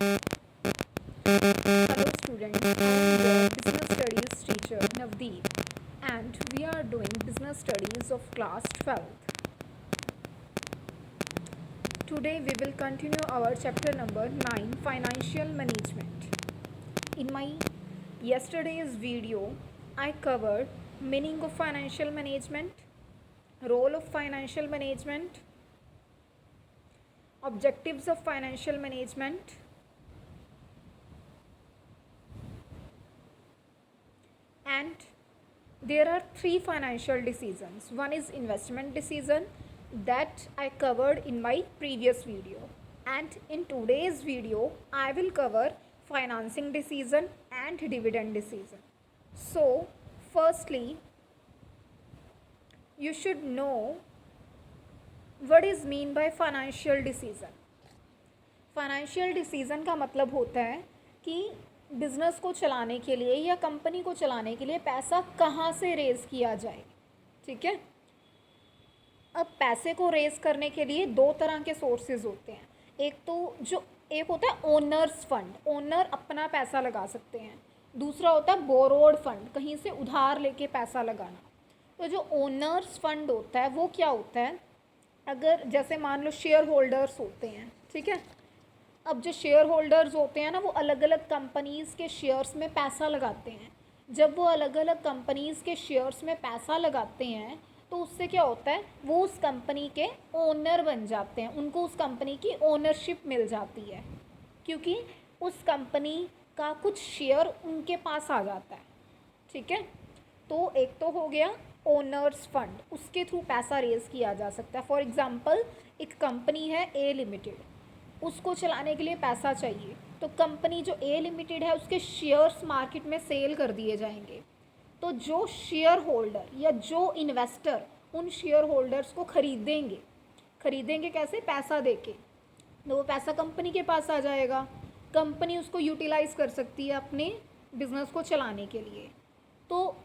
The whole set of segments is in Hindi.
Hello students, I am your business studies teacher Navdeep and we are doing business studies of class 12th. Today we will continue our chapter number 9, financial management. In my yesterday's video, I covered meaning of financial management, role of financial management, objectives of financial management, and there are three financial decisions. One is investment decision that I covered in my previous video, and in today's video I will cover financing decision and dividend decision. So firstly, you should know what is mean by financial decision. Financial decision का मतलब होता है कि बिज़नेस को चलाने के लिए या कंपनी को चलाने के लिए पैसा कहाँ से रेज़ किया जाए. ठीक है. अब पैसे को रेज़ करने के लिए दो तरह के सोर्सेज होते हैं. एक होता है ओनर्स फंड, ओनर अपना पैसा लगा सकते हैं. दूसरा होता है बोरोड फंड, कहीं से उधार लेके पैसा लगाना. तो जो ओनर्स फंड होता है वो क्या होता है, अगर जैसे मान लो शेयर होल्डर्स होते हैं. ठीक है. अब जो शेयर होल्डर्स होते हैं ना, वो अलग अलग कंपनीज़ के शेयर्स में पैसा लगाते हैं. जब वो अलग अलग कंपनीज़ के शेयर्स में पैसा लगाते हैं तो उससे क्या होता है, वो उस कंपनी के ओनर बन जाते हैं. उनको उस कंपनी की ओनरशिप मिल जाती है क्योंकि उस कंपनी का कुछ शेयर उनके पास आ जाता है. ठीक है. तो एक तो हो गया ओनर्स फंड, उसके थ्रू पैसा रेज़ किया जा सकता है. फॉर एग्ज़ाम्पल, एक कंपनी है ए लिमिटेड, उसको चलाने के लिए पैसा चाहिए तो कंपनी जो ए लिमिटेड है उसके शेयर्स मार्केट में सेल कर दिए जाएंगे. तो जो शेयर होल्डर या जो इन्वेस्टर उन शेयर होल्डर्स को खरीदेंगे कैसे, पैसा देके. तो वो पैसा कंपनी के पास आ जाएगा. कंपनी उसको यूटिलाइज़ कर सकती है अपने बिजनेस को चलाने के लिए. तो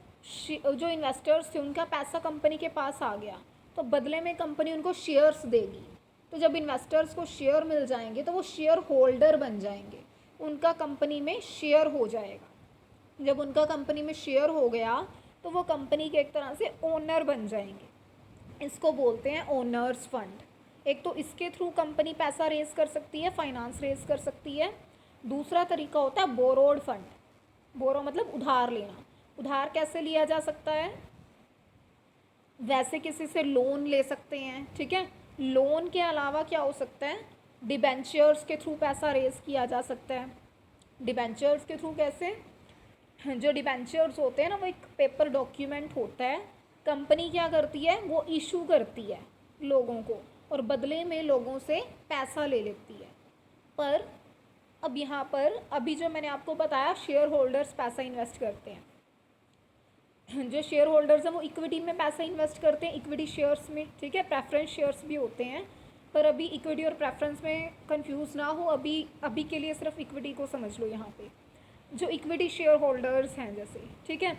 जो इन्वेस्टर्स थे उनका पैसा कंपनी के पास आ गया तो बदले में कंपनी उनको शेयर्स देगी. तो जब इन्वेस्टर्स को शेयर मिल जाएंगे तो वो शेयर होल्डर बन जाएंगे, उनका कंपनी में शेयर हो जाएगा. जब उनका कंपनी में शेयर हो गया तो वो कंपनी के एक तरह से ओनर बन जाएंगे. इसको बोलते हैं ओनर्स फंड. एक तो इसके थ्रू कंपनी पैसा रेज़ कर सकती है, फाइनेंस रेज़ कर सकती है. दूसरा तरीका होता है बोरोड फंड. बोरो मतलब उधार लेना. उधार कैसे लिया जा सकता है, वैसे किसी से लोन ले सकते हैं. ठीक है. लोन के अलावा क्या हो सकता है, डिबेंचर्स के थ्रू पैसा रेज़ किया जा सकता है. डिबेंचर्स के थ्रू कैसे, जो डिबेंचर्स होते हैं ना, वो एक पेपर डॉक्यूमेंट होता है. कंपनी क्या करती है, वो इशू करती है लोगों को और बदले में लोगों से पैसा ले लेती है. पर अब यहाँ पर अभी जो मैंने आपको बताया, शेयर होल्डर्स पैसा इन्वेस्ट करते हैं. जो शेयर होल्डर्स हैं वो इक्विटी में पैसा इन्वेस्ट करते हैं, इक्विटी शेयर्स में. ठीक है. प्रेफरेंस शेयर्स भी होते हैं, पर अभी इक्विटी और प्रेफरेंस में कंफ्यूज ना हो. अभी के लिए सिर्फ इक्विटी को समझ लो यहाँ पे. जो इक्विटी शेयर होल्डर्स हैं जैसे, ठीक है,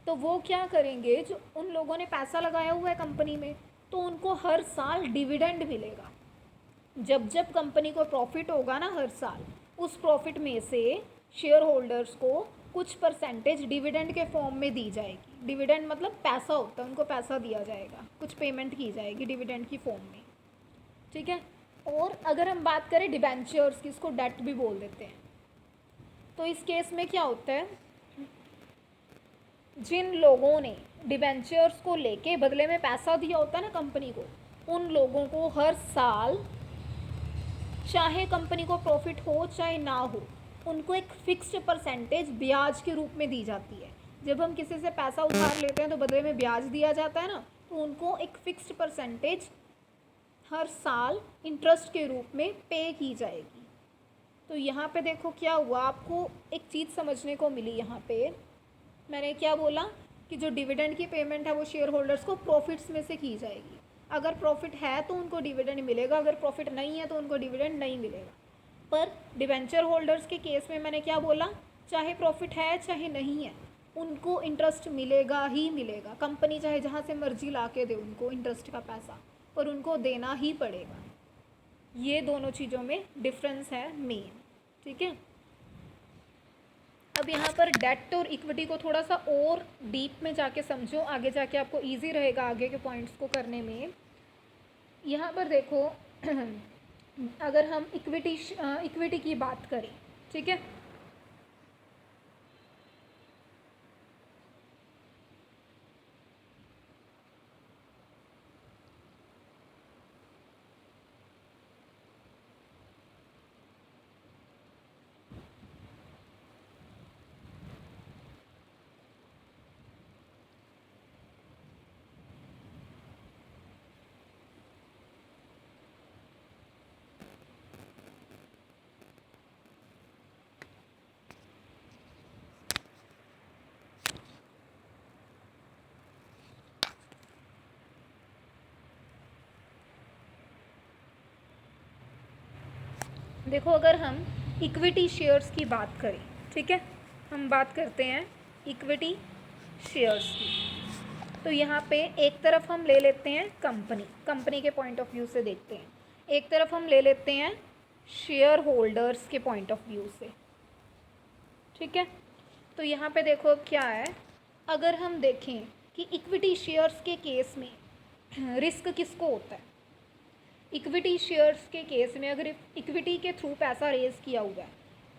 तो वो क्या करेंगे, जो उन लोगों ने पैसा लगाया हुआ है कंपनी में तो उनको हर साल डिविडेंड मिलेगा. जब जब कंपनी को प्रॉफिट होगा ना हर साल, उस प्रॉफिट में से शेयर होल्डर्स को कुछ परसेंटेज डिविडेंड के फॉर्म में दी जाएगी. डिविडेंड मतलब पैसा होता है, उनको पैसा दिया जाएगा, कुछ पेमेंट की जाएगी डिविडेंड की फॉर्म में. ठीक है. और अगर हम बात करें डिबेंचर्स की, इसको डेट भी बोल देते हैं, तो इस केस में क्या होता है, जिन लोगों ने डिबेंचर्स को लेके बदले में पैसा दिया होता है ना कंपनी को, उन लोगों को हर साल चाहे कंपनी को प्रॉफिट हो चाहे ना हो, उनको एक फिक्स्ड परसेंटेज ब्याज के रूप में दी जाती है. जब हम किसी से पैसा उधार लेते हैं तो बदले में ब्याज दिया जाता है ना, तो उनको एक फिक्स्ड परसेंटेज हर साल इंटरेस्ट के रूप में पे की जाएगी. तो यहाँ पे देखो क्या हुआ, आपको एक चीज़ समझने को मिली. यहाँ पे मैंने क्या बोला कि जो डिविडेंड की पेमेंट है वो शेयर होल्डर्स को प्रॉफिट्स में से की जाएगी. अगर प्रॉफिट है तो उनको डिविडेंड मिलेगा, अगर प्रॉफिट नहीं है तो उनको डिविडेंड नहीं मिलेगा. पर डिबेंचर होल्डर्स के केस में मैंने क्या बोला, चाहे प्रॉफिट है चाहे नहीं है, उनको इंटरेस्ट मिलेगा ही मिलेगा. कंपनी चाहे जहाँ से मर्जी ला के दे उनको इंटरेस्ट का पैसा, पर उनको देना ही पड़ेगा. ये दोनों चीज़ों में डिफरेंस है मेन. ठीक है। अब यहाँ पर डेट और इक्विटी को थोड़ा सा और डीप में जाके समझो, आगे जाके आपको इजी रहेगा आगे के पॉइंट्स को करने में। यहाँ पर देखो अगर हम इक्विटी की बात करें, ठीक है, देखो अगर हम इक्विटी शेयर्स की बात करें, ठीक है, हम बात करते हैं इक्विटी शेयर्स की, तो यहाँ पे एक तरफ हम ले लेते हैं कंपनी के पॉइंट ऑफ व्यू से देखते हैं, एक तरफ हम ले लेते हैं शेयर होल्डर्स के पॉइंट ऑफ व्यू से, ठीक है। तो यहाँ पे देखो अब क्या है, अगर हम देखें कि इक्विटी शेयर्स के केस में रिस्क किसको होता है, इक्विटी शेयर्स के केस में अगर इक्विटी के थ्रू पैसा रेज किया हुआ है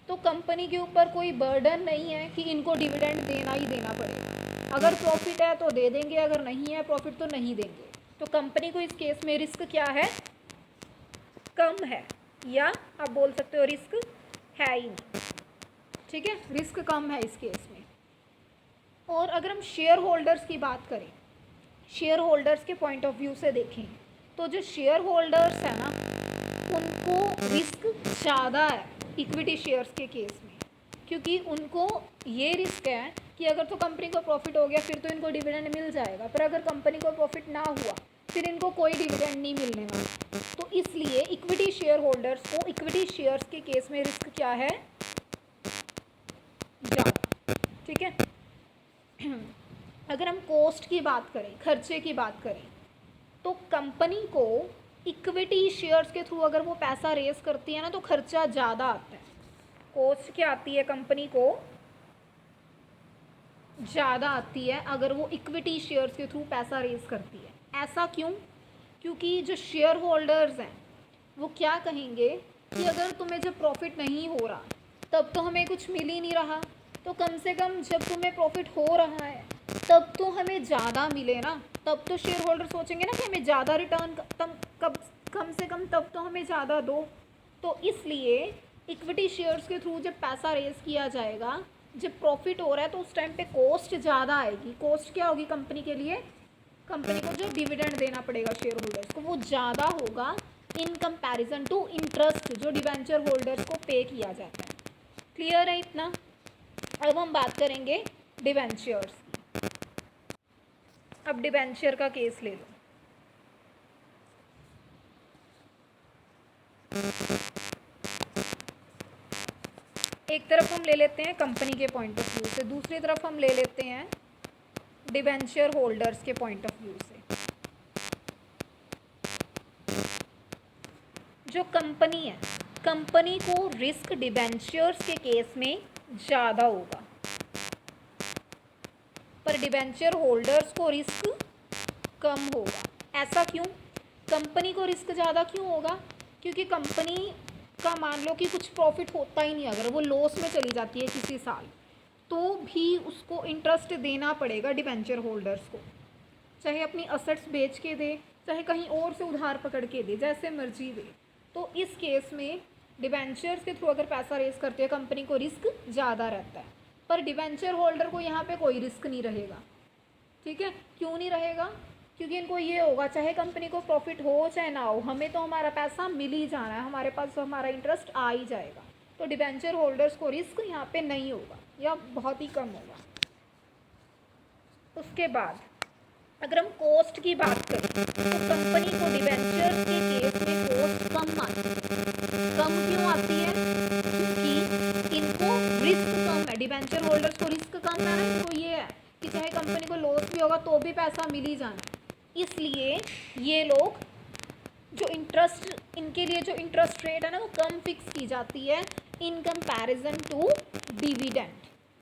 तो कंपनी के ऊपर कोई बर्डन नहीं है कि इनको डिविडेंड देना ही देना पड़ेगा। अगर प्रॉफिट है तो दे देंगे, अगर नहीं है प्रॉफिट तो नहीं देंगे। तो कंपनी को इस केस में रिस्क क्या है, कम है, या आप बोल सकते हो रिस्क है ही नहीं, ठीक है, रिस्क कम है इस केस में। और अगर हम शेयर होल्डर्स की बात करें, शेयर होल्डर्स के पॉइंट ऑफ व्यू से देखें तो जो शेयर होल्डर्स है ना उनको रिस्क ज़्यादा है इक्विटी शेयर्स के केस में, क्योंकि उनको ये रिस्क है कि अगर तो कंपनी को प्रॉफिट हो गया फिर तो इनको डिविडेंड मिल जाएगा, पर अगर कंपनी को प्रॉफिट ना हुआ फिर इनको कोई डिविडेंड नहीं मिलने वाला। तो इसलिए इक्विटी शेयर होल्डर्स को इक्विटी शेयर्स के केस में रिस्क क्या है, ज़्यादा, ठीक है। अगर हम कॉस्ट की बात करें, खर्चे की बात करें, तो कंपनी को इक्विटी शेयर्स के थ्रू अगर वो पैसा रेज करती है ना तो खर्चा ज़्यादा आता है, कॉस्ट क्या आती है कंपनी को, ज़्यादा आती है अगर वो इक्विटी शेयर्स के थ्रू पैसा रेज करती है। ऐसा क्यों, क्योंकि जो शेयर होल्डर्स हैं वो क्या कहेंगे कि अगर तुम्हें जब प्रॉफिट नहीं हो रहा तब तो हमें कुछ मिल ही नहीं रहा, तो कम से कम जब तुम्हें प्रॉफिट हो रहा है तब तो हमें ज़्यादा मिले ना, तब तो शेयर होल्डर सोचेंगे ना कि हमें ज़्यादा रिटर्न कम से कम तब तो हमें ज़्यादा दो। तो इसलिए इक्विटी शेयर्स के थ्रू जब पैसा रेज किया जाएगा, जब प्रॉफिट हो रहा है तो उस टाइम पे कॉस्ट ज़्यादा आएगी। कॉस्ट क्या होगी कंपनी के लिए, कंपनी को जो डिविडेंड देना पड़ेगा शेयर होल्डर्स को वो ज़्यादा होगा इन कंपैरिजन टू इंटरेस्ट जो डिवेंचर होल्डर्स को पे किया जाता है। क्लियर है इतना। अब हम बात करेंगे डिवेंचर्स। अब डिवेंचर का केस ले लो। एक तरफ हम ले लेते हैं कंपनी के पॉइंट ऑफ व्यू से, दूसरी तरफ हम ले लेते हैं डिवेंचर होल्डर्स के पॉइंट ऑफ व्यू से। जो कंपनी है, कंपनी को रिस्क डिवेंचर्स के केस में ज़्यादा होगा, पर डिवेंचर होल्डर्स को रिस्क कम होगा। ऐसा क्यों, कंपनी को रिस्क ज़्यादा क्यों होगा, क्योंकि कंपनी का मान लो कि कुछ प्रॉफिट होता ही नहीं, अगर वो लॉस में चली जाती है किसी साल तो भी उसको इंटरेस्ट देना पड़ेगा डिवेंचर होल्डर्स को, चाहे अपनी असेट्स बेच के दे, चाहे कहीं और से उधार पकड़ के दे, जैसे मर्जी दे। तो इस केस में डिवेंचर्स के थ्रू अगर पैसा रेज करते हैं कंपनी को रिस्क ज़्यादा रहता है, पर डिवेंचर होल्डर को यहाँ पे कोई रिस्क नहीं रहेगा। ठीक है, क्यों नहीं रहेगा, क्योंकि इनको ये होगा चाहे कंपनी को प्रॉफिट हो चाहे ना हो, हमें तो हमारा पैसा मिल ही जाना है, हमारे पास तो हमारा इंटरेस्ट आ ही जाएगा। तो डिवेंचर होल्डर्स को रिस्क यहाँ पे नहीं होगा या बहुत ही कम होगा। उसके बाद अगर हम कॉस्ट की बात करें तो कंपनी को डिवेंचर्स के केस में कॉस्ट कम आती है। कम क्यों आती है, क्योंकि इनको रिस्क कम है, डिवेंचर होल्डर्स को रिस्क कम है ना, तो ये है कि चाहे कंपनी को लॉस भी होगा तो भी पैसा मिल ही जाना। इसलिए ये लोग जो इंटरेस्ट, इनके लिए जो इंटरेस्ट रेट है ना वो कम फिक्स की जाती है, इन कंपैरिजन टू डिविडेंड,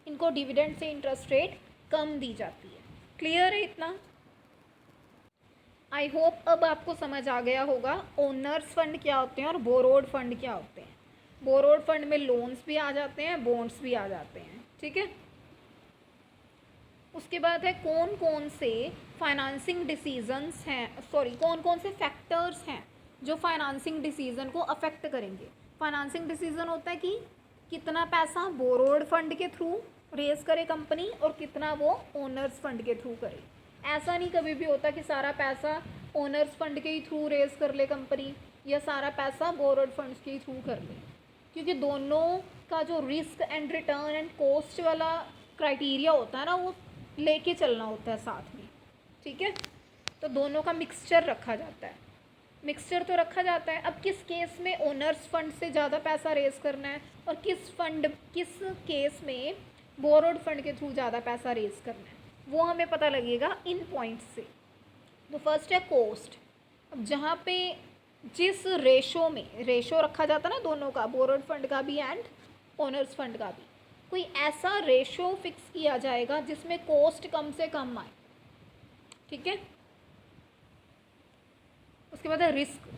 इनको डिविडेंड से इंटरेस्ट रेट कम दी जाती है। क्लियर है इतना? आई होप अब आपको समझ आ गया होगा ओनर्स फंड क्या होते हैं और बोरोड फंड क्या होते हैं। बोरोड फंड में लोन्स भी आ जाते हैं, बॉन्ड्स भी आ जाते हैं, ठीक है। उसके बाद है कौन कौन से फाइनेंसिंग डिसीजंस हैं, कौन कौन से फैक्टर्स हैं जो फाइनेंसिंग डिसीजन को अफेक्ट करेंगे। फाइनेंसिंग डिसीजन होता है कि कितना पैसा बोरोड फंड के थ्रू रेज करे कंपनी और कितना वो ओनर्स फंड के थ्रू करे। ऐसा नहीं कभी भी होता कि सारा पैसा ओनर्स फंड के ही थ्रू रेज कर ले कंपनी या सारा पैसा बोरोड फंड्स के ही थ्रू कर ले, क्योंकि दोनों का जो risk and return and cost वाला क्राइटेरिया होता है ना, वो लेके चलना होता है साथ में, ठीक है। तो दोनों का मिक्सचर रखा जाता है, मिक्सचर तो रखा जाता है। अब किस केस में ओनर्स फंड से ज़्यादा पैसा रेज करना है और किस केस में बोरोड फंड के थ्रू ज़्यादा पैसा रेज करना है, वो हमें पता लगेगा इन पॉइंट्स से। तो फर्स्ट है कॉस्ट। अब जहाँ पे जिस रेशो रखा जाता है ना दोनों का, बोरोड फंड का भी एंड ओनर्स फंड का भी, कोई ऐसा रेशो फिक्स किया जाएगा जिसमें कॉस्ट कम से कम आए, ठीक है। उसके बाद है रिस्क।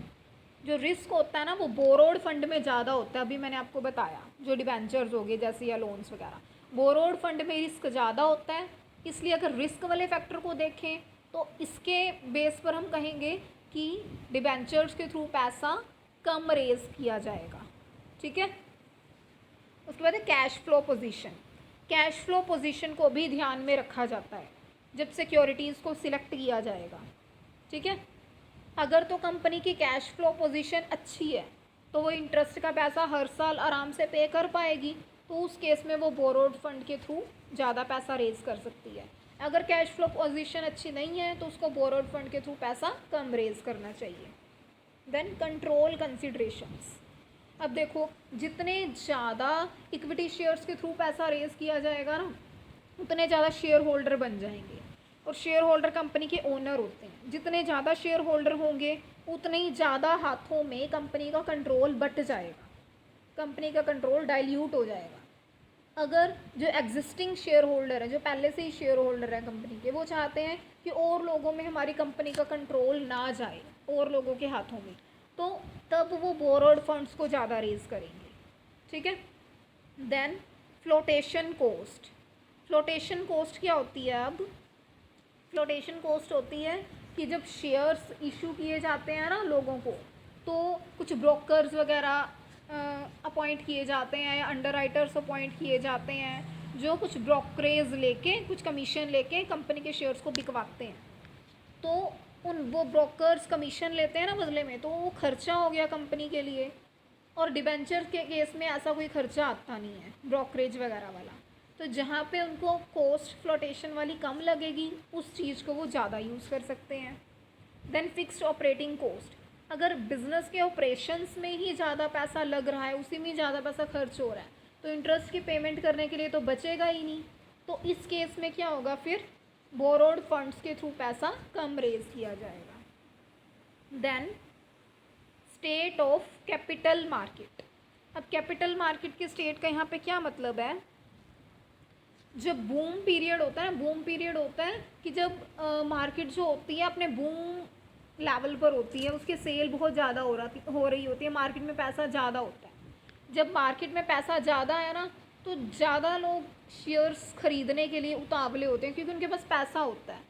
जो रिस्क होता है ना वो बोरोड फंड में ज़्यादा होता है, अभी मैंने आपको बताया जो डिबेंचर्स हो गए जैसे या लोन्स वगैरह, बोरोड फंड में रिस्क ज़्यादा होता है। इसलिए अगर रिस्क वाले फैक्टर को देखें तो इसके बेस पर हम कहेंगे कि डिबेंचर्स के थ्रू पैसा कम रेज किया जाएगा, ठीक है। उसके बाद है cash flow position. Cash flow position को भी ध्यान में रखा जाता है जब सिक्योरिटीज़ को सिलेक्ट किया जाएगा, ठीक है। अगर तो कंपनी की कैश फ्लो पोजीशन अच्छी है तो वो इंटरेस्ट का पैसा हर साल आराम से पे कर पाएगी, तो उस केस में वो बोरोड फंड के थ्रू ज़्यादा पैसा रेज कर सकती है। अगर कैश फ्लो पोजीशन अच्छी नहीं है तो उसको बोरोड फंड के थ्रू पैसा कम रेज करना चाहिए। Then control considerations. अब देखो जितने ज़्यादा इक्विटी शेयर्स के थ्रू पैसा रेज किया जाएगा ना, उतने ज़्यादा शेयर होल्डर बन जाएंगे और शेयर होल्डर कंपनी के ओनर होते हैं। जितने ज़्यादा शेयर होल्डर होंगे उतने ही ज़्यादा हाथों में कंपनी का कंट्रोल बट जाएगा, कंपनी का कंट्रोल डाइल्यूट हो जाएगा। अगर जो एग्जिस्टिंग शेयर होल्डर है, जो पहले से ही शेयर होल्डर है कंपनी के, वो चाहते हैं कि और लोगों में हमारी कंपनी का कंट्रोल ना जाए और लोगों के हाथों में, तो तब वो बोरोड फंड्स को ज़्यादा रेज करेंगे, ठीक है। Then flotation cost. Flotation cost क्या होती है? अब फ्लोटेशन कॉस्ट होती है कि जब शेयर्स इशू किए जाते हैं ना लोगों को, तो कुछ ब्रोकर्स वगैरह अपॉइंट किए जाते हैं या अंडरराइटर्स अपॉइंट किए जाते हैं जो कुछ ब्रोकरेज लेके, कुछ कमीशन लेके कंपनी के शेयर्स को बिकवाते हैं। तो वो ब्रोकर्स कमीशन लेते हैं ना बदले में, तो वो खर्चा हो गया कंपनी के लिए। और डिबेंचर के केस में ऐसा कोई खर्चा आता नहीं है ब्रोकरेज वगैरह वाला, तो जहाँ पे उनको कॉस्ट फ्लोटेशन वाली कम लगेगी उस चीज़ को वो ज़्यादा यूज़ कर सकते हैं। Then fixed operating cost. अगर बिजनेस के ऑपरेशंस में ही ज़्यादा पैसा लग रहा है, उसी में ज़्यादा पैसा खर्च हो रहा है, तो इंटरेस्ट की पेमेंट करने के लिए तो बचेगा ही नहीं। तो इस केस में क्या होगा, फिर बोरोड फंड्स के थ्रू पैसा कम रेज किया जाएगा। Then state of capital market. अब कैपिटल मार्केट के स्टेट का यहाँ पे क्या मतलब है? जब बूम पीरियड होता है, बूम पीरियड होता है कि जब मार्केट जो होती है अपने बूम लेवल पर होती है, उसके सेल बहुत ज़्यादा हो रही होती है, मार्केट में पैसा ज़्यादा होता है। जब मार्केट में पैसा ज़्यादा है ना, तो ज़्यादा लोग शेयर्स खरीदने के लिए उतावले होते हैं क्योंकि उनके पास पैसा होता है।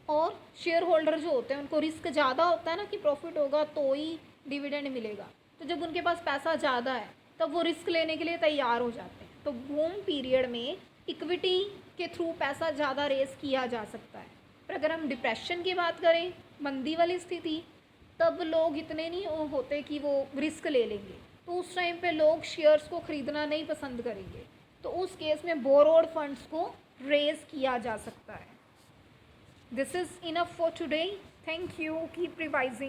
और शेयर होल्डर जो होते हैं उनको रिस्क ज़्यादा होता है ना कि प्रॉफिट होगा तो ही डिविडेंड मिलेगा। तो जब उनके पास पैसा ज़्यादा है तब वो रिस्क लेने के लिए तैयार हो जाते हैं। तो बूम पीरियड में इक्विटी के थ्रू पैसा ज़्यादा रेज किया जा सकता है। पर अगर हम डिप्रेशन की बात करें, मंदी वाली स्थिति, तब लोग इतने नहीं होते कि वो रिस्क ले लेंगे, तो उस टाइम पे लोग शेयर्स को ख़रीदना नहीं पसंद करेंगे। तो उस केस में बोरोड फंड्स को रेज किया जा सकता है। This is enough for today. Thank you. Keep revising.